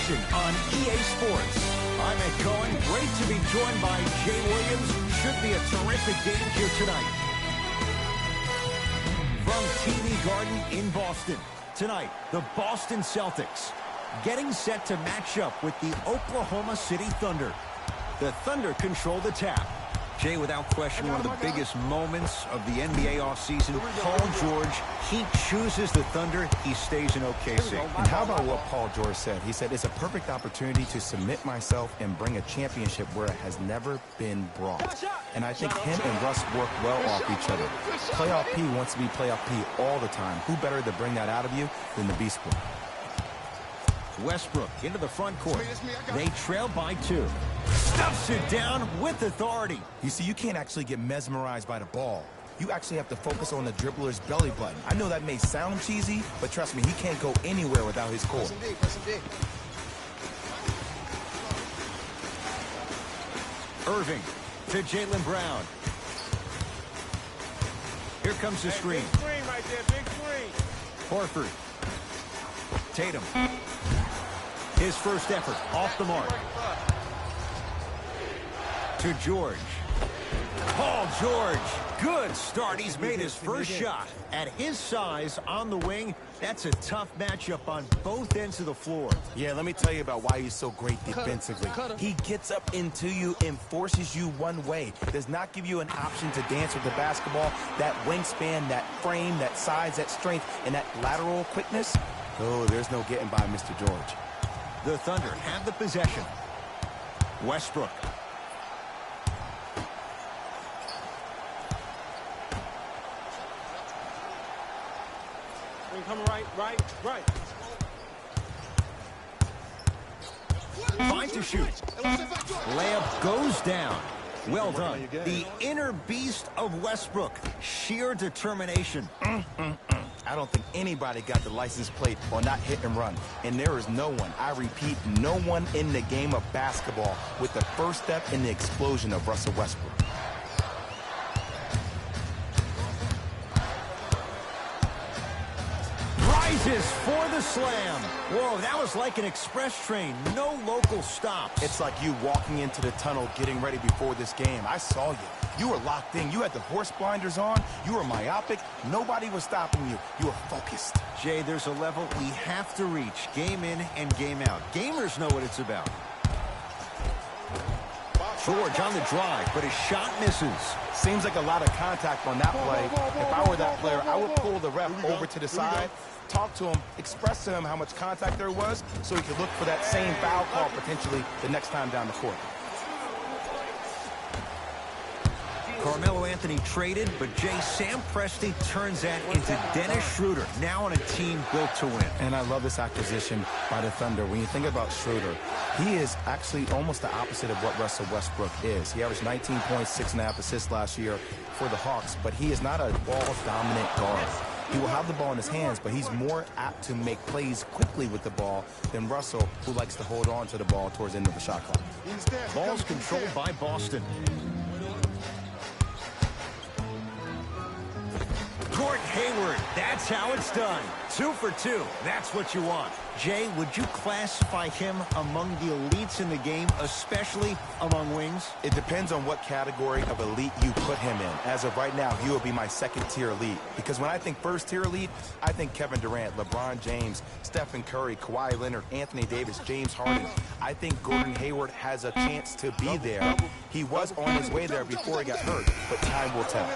action on EA Sports. I'm Ed Cohen. Great to be joined by Jay Williams. Should be a terrific game here tonight. From TV Garden in Boston, tonight, the Boston Celtics getting set to match up with the Oklahoma City Thunder. The Thunder control the tap. Jay, without question, one of the biggest moments of the NBA offseason, Paul George, he chooses the Thunder, he stays in OKC. And how about what Paul George said? He said, it's a perfect opportunity to submit myself and bring a championship where it has never been brought. And I think him and Russ work well off each other. Playoff P wants to be Playoff P all the time. Who better to bring that out of you than the Beast Boy? Westbrook into the front court. They trail by 2. Stuffs it down with authority. You see, you can't actually get mesmerized by the ball. You actually have to focus on the dribbler's belly button. I know that may sound cheesy, but trust me, he can't go anywhere without his core. Irving to Jaylen Brown. Here comes the screen. Big screen right there, big screen. Horford. Tatum. His first effort off the mark. To George. Paul George. Good start. He's made his first shot. At his size on the wing, that's a tough matchup on both ends of the floor. Yeah, let me tell you about why he's so great defensively. He gets up into you and forces you one way. Does not give you an option to dance with the basketball. That wingspan, that frame, that size, that strength, and that lateral quickness. Oh, there's no getting by Mr. George. The Thunder have the possession. Westbrook. Coming right. 5 to shoot. Layup goes down. Well done. The inner beast of Westbrook. Sheer determination. I don't think anybody got the license plate on that hit and run. And there is no one, I repeat, no one in the game of basketball with the first step in the explosion of Russell Westbrook. Rises for the slam. Whoa, that was like an express train. No local stops. It's like you walking into the tunnel getting ready before this game. I saw you. You were locked in. You had the horse blinders on. You were myopic. Nobody was stopping you. You were focused. Jay, there's a level we have to reach. Game in and game out. Gamers know what it's about. George on the drive, but his shot misses. Seems like a lot of contact on that play. If I were that player, I would pull the ref over to the side, talk to him, express to him how much contact there was so he could look for that same foul call potentially the next time down the court. Carmelo Anthony traded, but Jay, Sam Presti turns that into Dennis Schroeder, now on a team built to win. And I love this acquisition by the Thunder. When you think about Schroeder, he is actually almost the opposite of what Russell Westbrook is. He averaged 19 points, 6.5 assists last year for the Hawks, but he is not a ball-dominant guard. He will have the ball in his hands, but he's more apt to make plays quickly with the ball than Russell, who likes to hold on to the ball towards the end of the shot clock. Ball's controlled by Boston. Gordon Hayward, that's how it's done. 2 for 2. That's what you want. Jay, would you classify him among the elites in the game, especially among wings? It depends on what category of elite you put him in. As of right now, he will be my second-tier elite. Because when I think first-tier elite, I think Kevin Durant, LeBron James, Stephen Curry, Kawhi Leonard, Anthony Davis, James Harden. I think Gordon Hayward has a chance to be there. He was on his way there before he got hurt, but time will tell.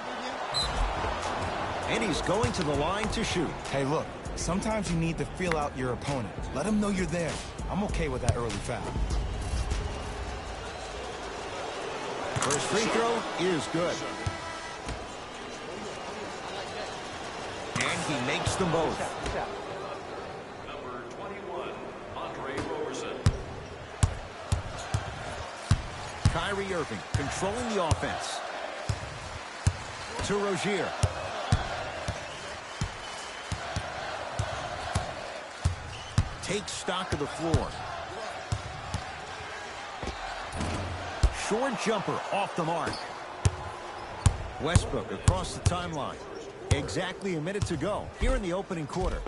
And he's going to the line to shoot. Hey, look, sometimes you need to feel out your opponent. Let him know you're there. I'm okay with that early foul. First free throw is good. And he makes them both. Number 21, Andre Roberson. Kyrie Irving controlling the offense. To Rozier. Takes stock of the floor. Short jumper off the mark. Westbrook across the timeline. Exactly a minute to go here in the opening quarter.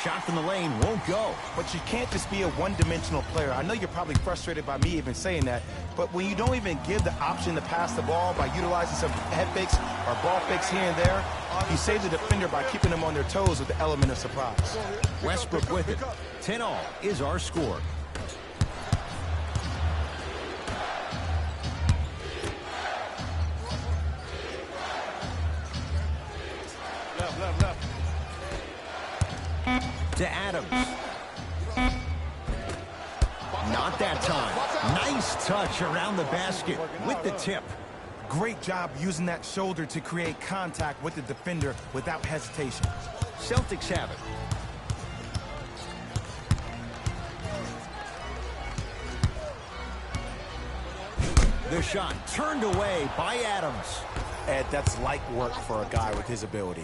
shot from the lane won't go. But you can't just be a one-dimensional player. I know you're probably frustrated by me even saying that, but when you don't even give the option to pass the ball by utilizing some head fakes or ball fakes here and there, you save the defender by keeping them on their toes with the element of surprise. Westbrook with it. 10-all is our score. Left. To Adams. Not that time. Nice touch around the basket with the tip. Great job using that shoulder to create contact with the defender without hesitation. Celtics have it. The shot turned away by Adams. Ed, that's light work for a guy with his ability.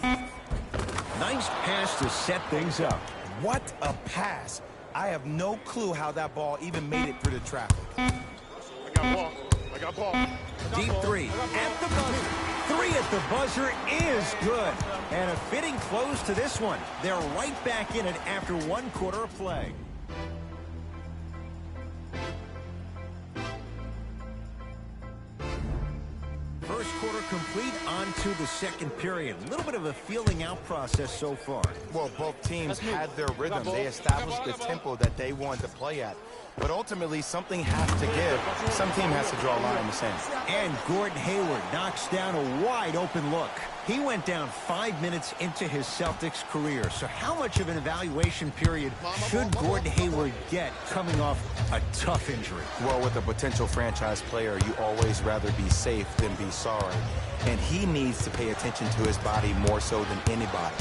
Nice pass to set things up. What a pass. I have no clue how that ball even made it through the traffic. I got ball. Deep three at the buzzer. Three at the buzzer is good. And a fitting close to this one. They're right back in it after 1 quarter of play. First quarter complete, on to the second period. A little bit of a feeling out process so far. Well, both teams had their rhythm. They established the tempo that they wanted to play at. But ultimately, something has to give. Some team has to draw a line in the sand. And Gordon Hayward knocks down a wide open look. He went down 5 minutes into his Celtics career. So how much of an evaluation period should Gordon Hayward get coming off a tough injury? Well, with a potential franchise player, you always rather be safe than be sorry. And he needs to pay attention to his body more so than anybody.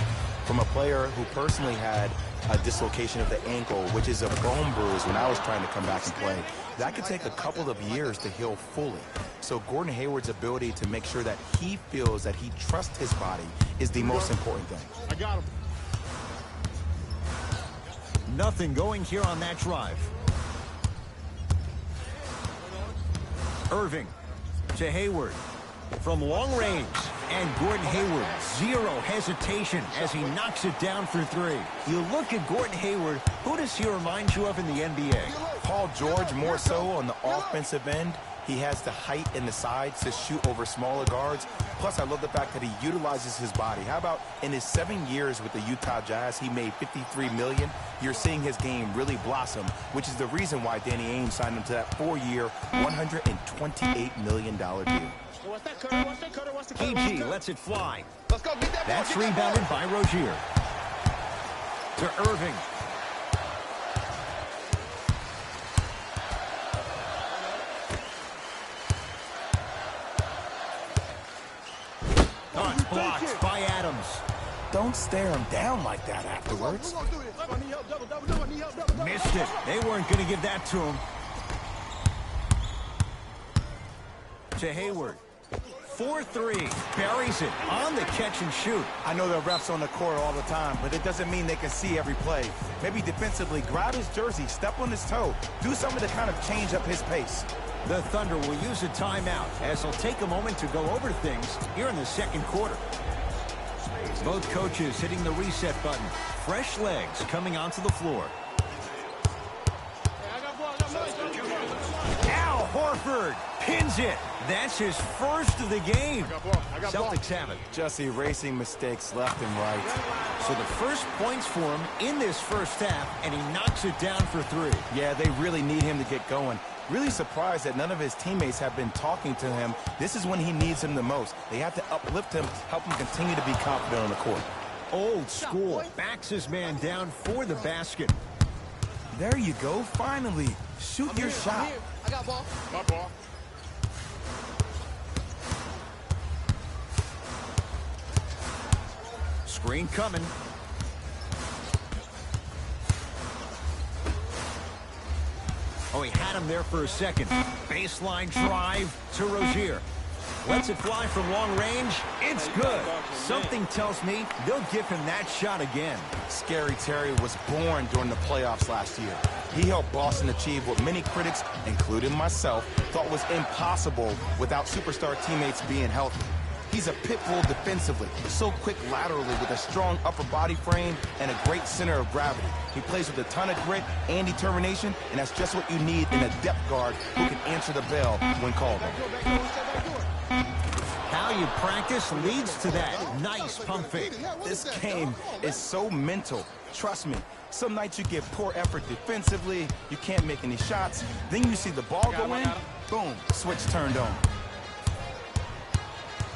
From a player who personally had a dislocation of the ankle, which is a bone bruise when I was trying to come back and play, that could take a couple of years to heal fully. So Gordon Hayward's ability to make sure that he feels that he trusts his body is the most important thing. I got him. Nothing going here on that drive. Irving to Hayward from long range. And Gordon Hayward, zero hesitation as he knocks it down for three. You look at Gordon Hayward, who does he remind you of in the NBA? Paul George more so on the offensive end. He has the height and the size to shoot over smaller guards. Plus, I love the fact that he utilizes his body. How about in his 7 years with the Utah Jazz, he made $53 million. You're seeing his game really blossom, which is the reason why Danny Ainge signed him to that 4-year, $128 million deal. PG lets it fly. That's rebounded by Rozier. To Irving. Oh, it's blocked by Adams. Don't stare him down like that afterwards. Missed it. They weren't going to give that to him. To Hayward. 4-3. Buries it on the catch and shoot. I know the refs on the court all the time, but it doesn't mean they can see every play. Maybe defensively, grab his jersey, step on his toe, do something to kind of change up his pace. The Thunder will use a timeout as they'll take a moment to go over things here in the second quarter. Both coaches hitting the reset button. Fresh legs coming onto the floor. Al Horford pins it. That's his first of the game. Celtics have it. Just erasing mistakes left and right. So the first points for him in this first half, and he knocks it down for three. Yeah, they really need him to get going. Really surprised that none of his teammates have been talking to him. This is when he needs him the most. They have to uplift him, help him continue to be confident on the court. Old school. Backs his man down for the basket. There you go. Finally. Shoot your shot. I got ball. My ball. Screen coming. Oh, he had him there for a second. Baseline drive to Rozier. Lets it fly from long range. It's good. Something tells me they'll give him that shot again. Scary Terry was born during the playoffs last year. He helped Boston achieve what many critics, including myself, thought was impossible without superstar teammates being healthy. He's a pit bull defensively, so quick laterally with a strong upper body frame and a great center of gravity. He plays with a ton of grit and determination, and that's just what you need in a depth guard who can answer the bell when called on. How you practice leads to that. Nice pump fake. This game is so mental. Trust me. Some nights you get poor effort defensively, you can't make any shots, then you see the ball go in, boom, switch turned on.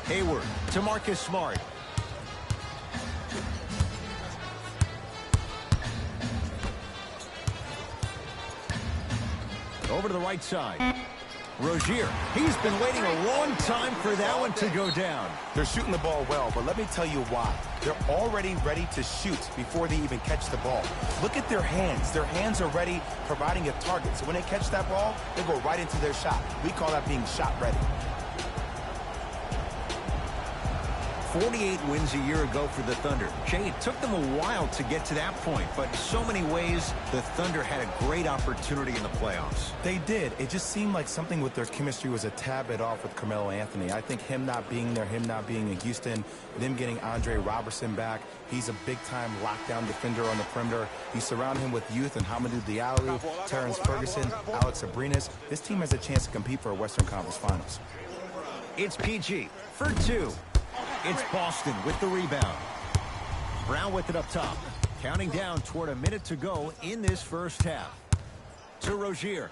Hayward to Marcus Smart. Over to the right side. Rozier, he's been waiting a long time for that one to go down. They're shooting the ball well, but let me tell you why. They're already ready to shoot before they even catch the ball. Look at their hands. Their hands are ready, providing a target. So when they catch that ball, they go right into their shot. We call that being shot ready. 48 wins a year ago for the Thunder. Jay, it took them a while to get to that point, but in so many ways, the Thunder had a great opportunity in the playoffs. They did. It just seemed like something with their chemistry was a tad bit off with Carmelo Anthony. I think him not being there, him not being in Houston, them getting Andre Robertson back. He's a big-time lockdown defender on the perimeter. You surround him with youth and Hamidou Diallo, Terrence Ferguson, Alex Abrinas. This team has a chance to compete for a Western Conference Finals. It's PG for two. It's Boston with the rebound. Brown with it up top. Counting down toward a minute to go in this first half. To Rozier.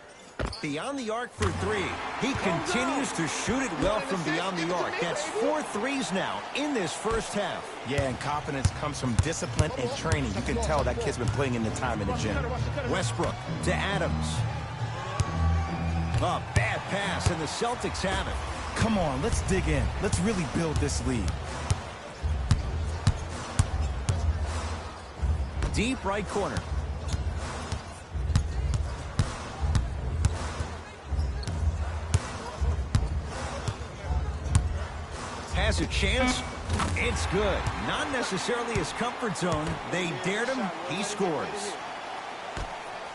Beyond the arc for three. He continues to shoot it well from beyond the arc. That's 4 threes now in this first half. Yeah, and confidence comes from discipline and training. You can tell that kid's been putting in the time in the gym. Westbrook to Adams. A bad pass, and the Celtics have it. Come on, let's dig in. Let's really build this lead. Deep right corner. Has a chance. It's good. Not necessarily his comfort zone. They dared him. He scores.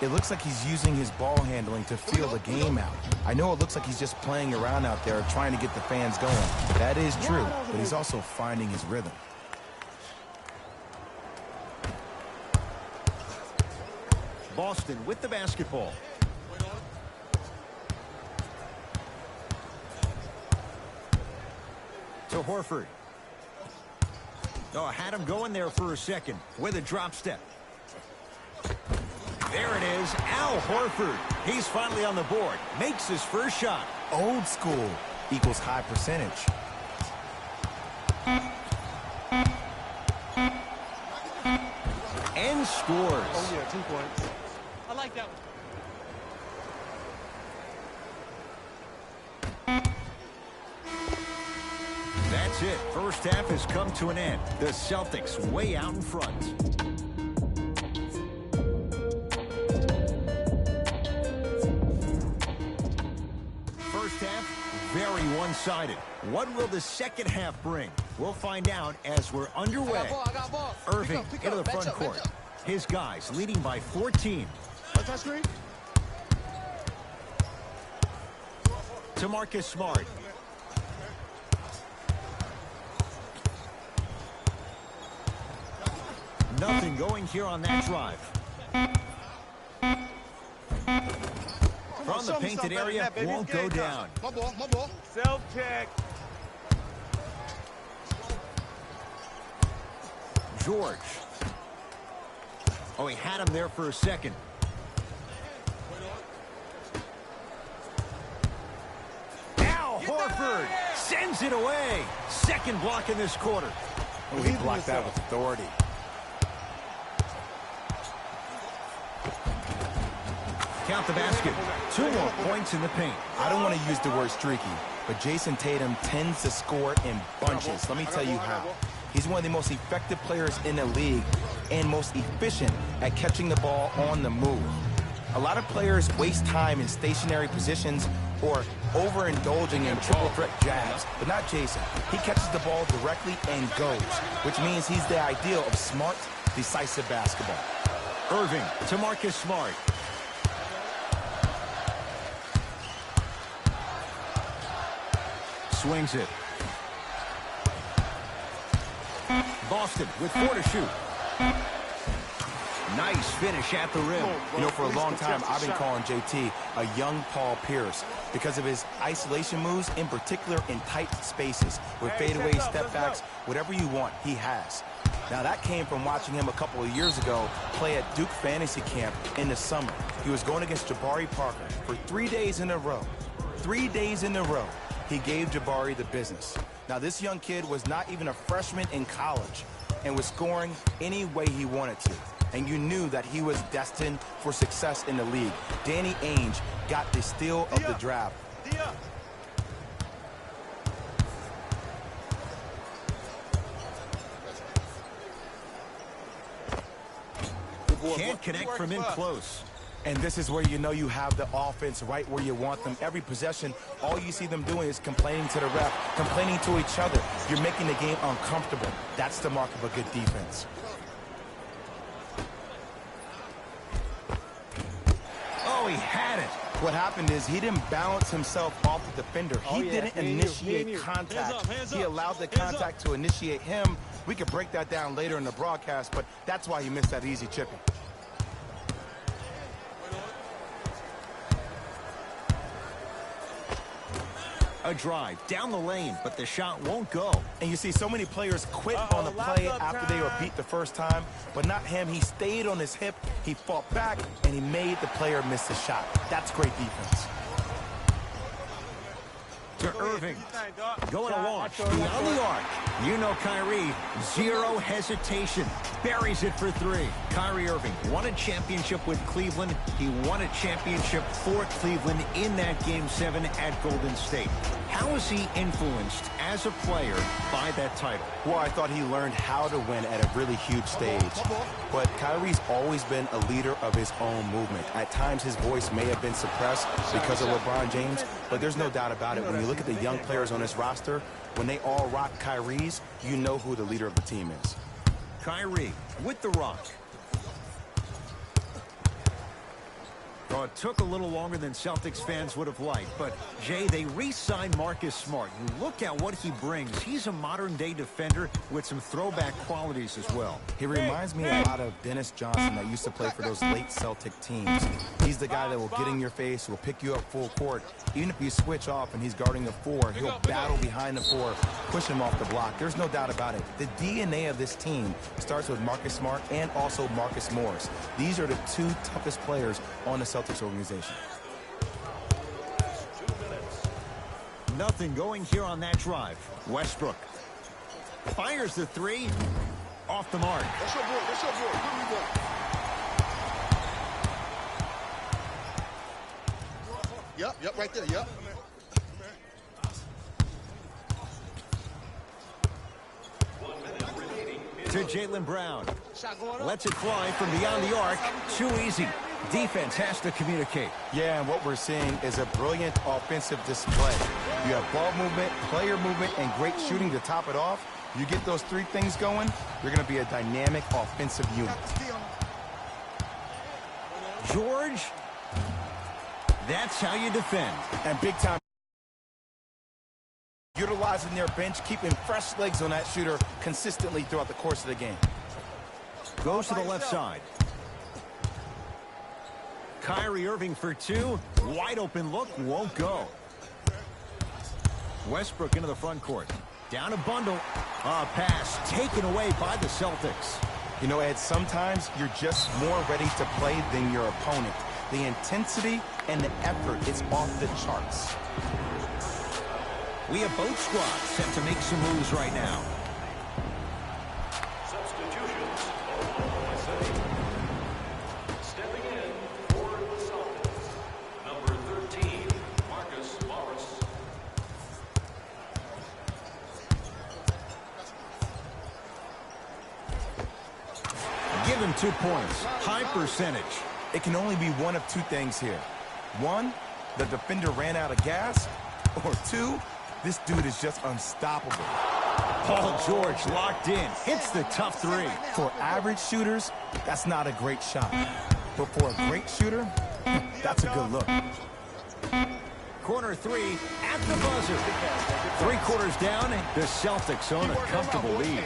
It looks like he's using his ball handling to feel the game out. I know it looks like he's just playing around out there trying to get the fans going. That is true, but he's also finding his rhythm. Boston with the basketball. To Horford. Oh, had him going there for a second with a drop step. There it is, Al Horford. He's finally on the board. Makes his first shot. Old school equals high percentage. And scores. Oh, yeah, 2 points. I like that one. That's it. First half has come to an end. The Celtics way out in front. Very one-sided. What will the second half bring? We'll find out as we're underway. I got ball. Irving into the front court. His guys leading by 14. Touch screen. To Marcus Smart. Nothing going here on that drive. From the painted area, won't go down. My ball, my ball. Self-check. George. Oh, he had him there for a second. Al Horford sends it away. Second block in this quarter. Oh, he blocked that with authority. Count the basket. 2 more points in the paint. I don't want to use the word streaky, but Jason Tatum tends to score in bunches. Let me tell you how. He's one of the most effective players in the league and most efficient at catching the ball on the move. A lot of players waste time in stationary positions or overindulging in triple threat jabs, but not Jason. He catches the ball directly and goes, which means he's the ideal of smart, decisive basketball. Irving to Marcus Smart. Swings it. Boston with 4 to shoot. Nice finish at the rim. You know, for a long time, I've been calling JT a young Paul Pierce because of his isolation moves, in particular in tight spaces. With fadeaways, step backs, whatever you want, he has. Now, that came from watching him a couple of years ago play at Duke Fantasy Camp in the summer. He was going against Jabari Parker for 3 days in a row. 3 days in a row, he gave Jabari the business. Now, this young kid was not even a freshman in college and was scoring any way he wanted to. And you knew that he was destined for success in the league. Danny Ainge got the steal of the draft. Can't connect from in close. And this is where you know you have the offense right where you want them. Every possession, all you see them doing is complaining to the ref, complaining to each other. You're making the game uncomfortable. That's the mark of a good defense. Oh, he had it. What happened is he didn't balance himself off the defender. He didn't initiate contact. He allowed the contact to initiate him. We could break that down later in the broadcast, but that's why he missed that easy chipping. A drive down the lane, but the shot won't go. And you see so many players quit on the play after they were beat the first time, but not him. He stayed on his hip, he fought back, and he made the player miss the shot. That's great defense. To Irving. Going to launch beyond the arc. You know Kyrie, zero hesitation. Buries it for 3. Kyrie Irving won a championship with Cleveland. He won a championship for Cleveland in that Game 7 at Golden State. How is he influenced as a player by that title? Well, I thought he learned how to win at a really huge stage. But Kyrie's always been a leader of his own movement. At times, his voice may have been suppressed because of LeBron James, but there's no doubt about it. When you look at the young players on this roster, when they all rock Kyrie's, you know who the leader of the team is. Kyrie with the rock. Well, it took a little longer than Celtics fans would have liked, but, Jay, they re-signed Marcus Smart. You look at what he brings. He's a modern-day defender with some throwback qualities as well. He reminds me a lot of Dennis Johnson that used to play for those late Celtic teams. He's the guy that will get in your face, will pick you up full court. Even if you switch off and he's guarding the 4, he'll battle behind the 4, push him off the block. There's no doubt about it. The DNA of this team starts with Marcus Smart and also Marcus Morris. These are the 2 toughest players on the Celtics organization. Nothing going here on that drive. Westbrook fires the 3 off the mark. That's your boy. That's your boy. Good rebound. Yep, right there. Yep. To Jaylen Brown. Lets it fly from beyond the arc. Too easy. Defense has to communicate. Yeah, and what we're seeing is a brilliant offensive display. You have ball movement, player movement, and great shooting to top it off. You get those 3 things going, you're going to be a dynamic offensive unit. George, that's how you defend. And big time utilizing their bench, keeping fresh legs on that shooter consistently throughout the course of the game. Goes to the left side. Kyrie Irving for 2. Wide open look, won't go. Westbrook into the front court. Down a bundle. A pass taken away by the Celtics. You know, Ed, sometimes you're just more ready to play than your opponent. The intensity and the effort is off the charts. We have both squads set to make some moves right now. Substitutions. Oklahoma City. Stepping in for the Celtics. Number 13, Marcus Morris. Give him 2 points. High percentage. It can only be one of 2 things here. 1, the defender ran out of gas, or 2, this dude is just unstoppable. Paul George locked in. Hits the tough 3. For average shooters, that's not a great shot. But for a great shooter, that's a good look. corner three at the buzzer. 3 quarters down, the Celtics own a comfortable lead.